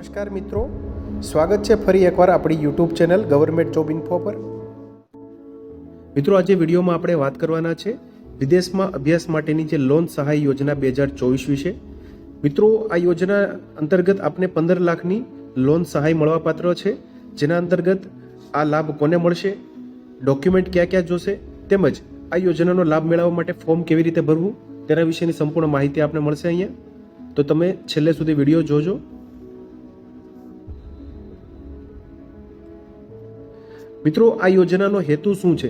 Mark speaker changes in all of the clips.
Speaker 1: નમસ્કાર મિત્રો, સ્વાગત છે ફરી એકવાર આપણી YouTube channel government job info પર। મિત્રો, આજે વિડીયોમાં આપણે વાત કરવાના છે વિદેશમાં અભ્યાસ માટેની જે લોન સહાય યોજના 2024 વિશે। મિત્રો, આ યોજના અંતર્ગત આપને 15 લાખની લોન સહાય મળવાપાત્ર છે, જેના અંતર્ગત આ લાભ કોને મળશે, ડોક્યુમેન્ટ ક્યાં ક્યાં જોશે, તેમજ આ યોજનાનો લાભ મેળવવા માટે ફોર્મ કેવી રીતે ભરવું તેના વિશેની સંપૂર્ણ માહિતી આપને મળશે અહીંયા, તો તમે છેલ્લે સુધી વિડીયો જોજો। મિત્રો, આ યોજનાનો હેતુ શું છે?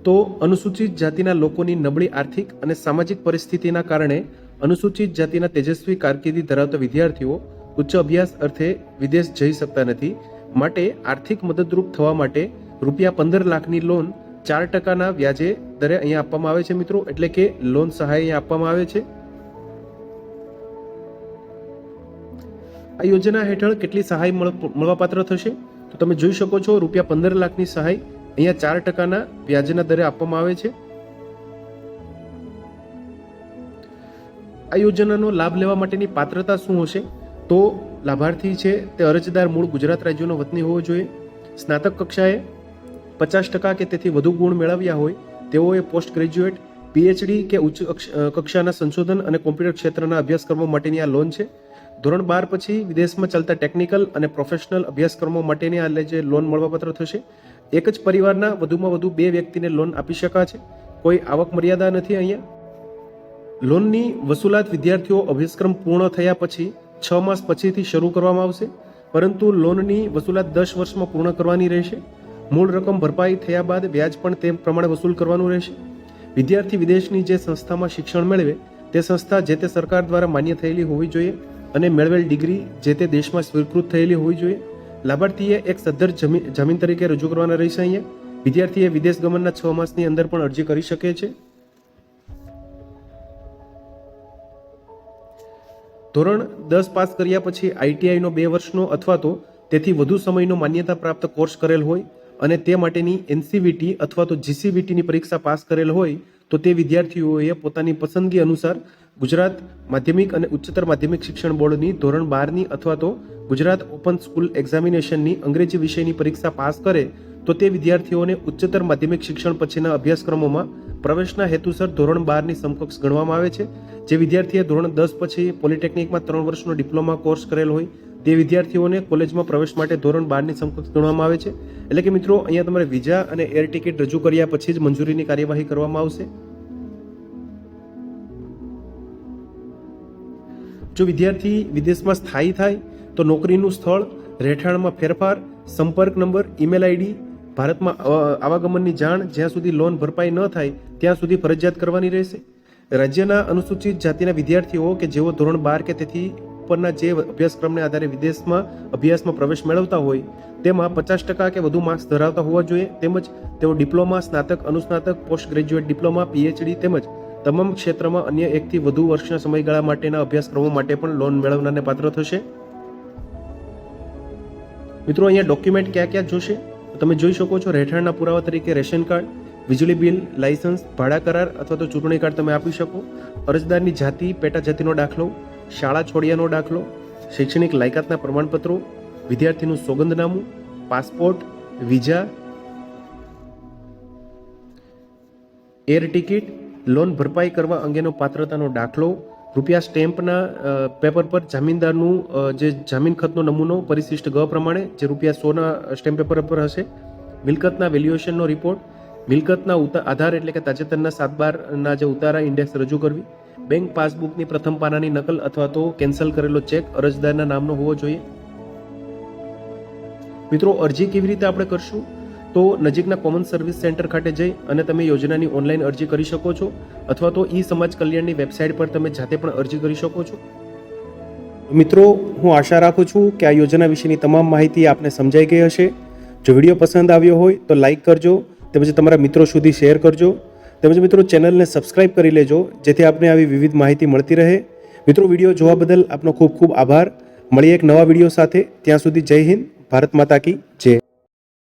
Speaker 1: તો અનુસૂચિત જાતિના લોકોની નબળી આર્થિક અને સામાજિક પરિસ્થિતિના કારણે અનુસૂચિત જાતિના તેજસ્વી કારકિર્દી ધરાવતા વિદ્યાર્થીઓ ઉચ્ચ અભ્યાસ અર્થે વિદેશ જઈ શકતા નથી, માટે આર્થિક મદદરૂપ થવા માટે રૂપિયા 15 લાખની લોન 4% વ્યાજે દરે અહીંયા આપવામાં આવે છે મિત્રો, એટલે કે લોન સહાય અહીંયા આપવામાં આવે છે। આ યોજના હેઠળ કેટલી સહાય મળવાપાત્ર થશે? તો તમે જોઈ શકો છો, રૂપિયા 15 લાખની સહાય અહીંયા 4% વ્યાજના દરે આપવામાં આવે છે। આ યોજનાનો લાભ લેવા માટેની પાત્રતા શું હશે? તો લાભાર્થી છે તે અરજદાર મૂળ ગુજરાત રાજ્યનો વતની હોવો જોઈએ, સ્નાતક કક્ષાએ 50% કે તેથી વધુ ગુણ મેળવ્યા હોય તેઓએ પોસ્ટ ગ્રેજ્યુએટ, પીએચડી કે ઉચ્ચ કક્ષાના સંશોધન અને કોમ્પ્યુટર ક્ષેત્રના અભ્યાસક્રમો માટેની આ લોન છે। ધોરણ 12 પછી વિદેશમાં ચાલતા ટેકનિકલ અને પ્રોફેશનલ અભ્યાસક્રમો માટેની આ જે લોન મળવાપાત્ર થશે। એક જ પરિવારના વધુમાં વધુ 2 વ્યક્તિને લોન આપી શકાશે, કોઈ આવક મર્યાદા નથી અહીંયા। લોનની વસૂલાત વિદ્યાર્થીઓ અભ્યાસક્રમ પૂર્ણ થયા પછી 6 માસ પછીથી શરૂ કરવામાં આવશે, પરંતુ લોનની વસૂલાત 10 વર્ષમાં પૂર્ણ કરવાની રહેશે। મૂળ રકમ ભરપાઈ થયા બાદ વ્યાજ પણ તે પ્રમાણે વસૂલ કરવાનું રહેશે। વિદ્યાર્થી વિદેશની જે સંસ્થામાં શિક્ષણ મેળવે તે સંસ્થા જે તે સરકાર દ્વારા માન્ય થયેલી હોવી જોઈએ અને મેળવેલ ડિગ્રી જે તે દેશમાં સ્વીકૃત થયેલી હોવી જોઈએ। લાભાર્થીએ એક સદ્ધર જામીન તરીકે રજૂ કરવાના રહેશે અહીંયા। વિદ્યાર્થીએ વિદેશ ગમનના 6 માસની અંદર પણ અરજી કરી શકે છે। ધોરણ 10 પાસ કર્યા પછી આઈટીઆઈનો 2 વર્ષનો અથવા તો તેથી વધુ સમયનો માન્યતા પ્રાપ્ત કોર્સ કરેલ હોય અને તે માટેની એનસીવીટી અથવા તો જીસીવીટીની પરીક્ષા પાસ કરેલ હોય તો તે વિદ્યાર્થીઓએ પોતાની પસંદગી અનુસાર ગુજરાત માધ્યમિક અને ઉચ્ચતર માધ્યમિક શિક્ષણ બોર્ડની ધોરણ 12ની અથવા તો ગુજરાત ઓપન સ્કૂલ એક્ઝામિનેશનની અંગ્રેજી વિષયની પરીક્ષા પાસ કરે તો તે વિદ્યાર્થીઓને ઉચ્ચતર માધ્યમિક શિક્ષણ પછીના અભ્યાસક્રમોમાં પ્રવેશના હેતુસર ધોરણ 12ની સમકક્ષ ગણવામાં આવે છે। જે વિદ્યાર્થીએ ધોરણ 10 પછી પોલિટેકનિકમાં 3 વર્ષનો ડિપ્લોમા કોર્સ કરેલ હોય તે વિદ્યાર્થીઓને કોલેજમાં પ્રવેશ માટે ધોરણ 12ની સમકક્ષ ગણવામાં આવે છે। એટલે કે મિત્રો, અહીંયા તમારે વિઝા અને એર ટિકિટ રજૂ કર્યા પછી જ મંજૂરીની કાર્યવાહી કરવામાં આવશે। જો વિદ્યાર્થી વિદેશમાં સ્થાયી થાય તો નોકરીનું સ્થળ, રહેઠાણમાં ફેરફાર, સંપર્ક નંબર, ઈમેલ આઈડી, ભારતમાં આવાગમનની જાણ જ્યાં સુધી લોન ભરપાઈ ન થાય ત્યાં સુધી ફરજિયાત કરવાની રહેશે। રાજ્યના અનુસૂચિત જાતિના વિદ્યાર્થીઓ કે જેઓ ધોરણ 12 કે તેથી ઉપરના જે અભ્યાસક્રમને આધારે વિદેશમાં અભ્યાસમાં પ્રવેશ મેળવતા હોય તેમાં 50% કે વધુ માર્ક્સ ધરાવતા હોવા જોઈએ, તેમજ તેઓ ડિપ્લોમા, સ્નાતક, અનુસ્નાતક, પોસ્ટ ગ્રેજ્યુએટ ડિપ્લોમા, પીએચડી તેમજ તમામ ક્ષેત્રમાં અન્ય 1 થી વધુ વર્ષના સમયગાળા માટેના અભ્યાસક્રમો માટે પણ લોન મેળવનારને પાત્ર થશે। મિત્રો, અહીંયા ડોક્યુમેન્ટ ક્યાં ક્યાં જોશે તમે જોઈ શકો છો। રહેઠાણના પુરાવા તરીકે રેશન કાર્ડ, વીજળી બિલ, લાયસન્સ, ભાડા કરાર અથવા તો ચૂંટણી કાર્ડ તમે આપી શકો। અરજદારની જાતિ, પેટા જાતિનો દાખલો, શાળા છોડ્યાનો દાખલો, શૈક્ષણિક લાયકાતના પ્રમાણપત્રો, વિદ્યાર્થીનું સોગંદનામું, passport, visa, air ticket, loan ભરપાઈ કરવા અંગેનો પાત્રતાનો દાખલો, રૂપિયા સ્ટેમ્પના પેપર પર જામીનદારનું જે જામીન ખતનો નમૂનો પરિશિષ્ટ ગ પ્રમાણે જે રૂપિયા 100ના સ્ટેમ્પ પેપર પર હશે, મિલકતના વેલ્યુએશનનો રિપોર્ટ, મિલકતના આધાર એટલે કે તાજેતરના 7/12ના જે ઉતારા ઇન્ડેક્સ રજૂ કરવી, બેંક પાસબુકની પ્રથમ પાનાની નકલ અથવા તો કેન્સલ કરેલો ચેક અરજદારના નામનો હોવો જોઈએ। મિત્રો, અરજી કેવી રીતે આપણે કરશું? તો નજીકના કોમન સર્વિસ સેન્ટર ખાતે જઈ અને તમે યોજનાની ઓનલાઈન અરજી કરી શકો છો, અથવા તો ઈ સમાજ કલ્યાણની વેબસાઇટ પર તમે જાતે પણ અરજી કરી શકો છો। મિત્રો, હું આશા રાખું છું કે આ યોજના વિશેની તમામ માહિતી આપને સમજાઈ ગઈ હશે। જો વિડીયો પસંદ આવ્યો હોય તો લાઇક કરજો, તેમજ તમારા મિત્રો સુધી શેર કરજો, તેમજ મિત્રો ચેનલને સબસ્ક્રાઇબ કરી લેજો જેથી આપને આવી વિવિધ માહિતી મળતી રહે। મિત્રો, વિડીયો જોવા બદલ આપનો ખૂબ ખૂબ આભાર। મળીએ એક નવા વિડીયો સાથે, ત્યાં સુધી જય હિન્દ, ભારત માતા કી જય।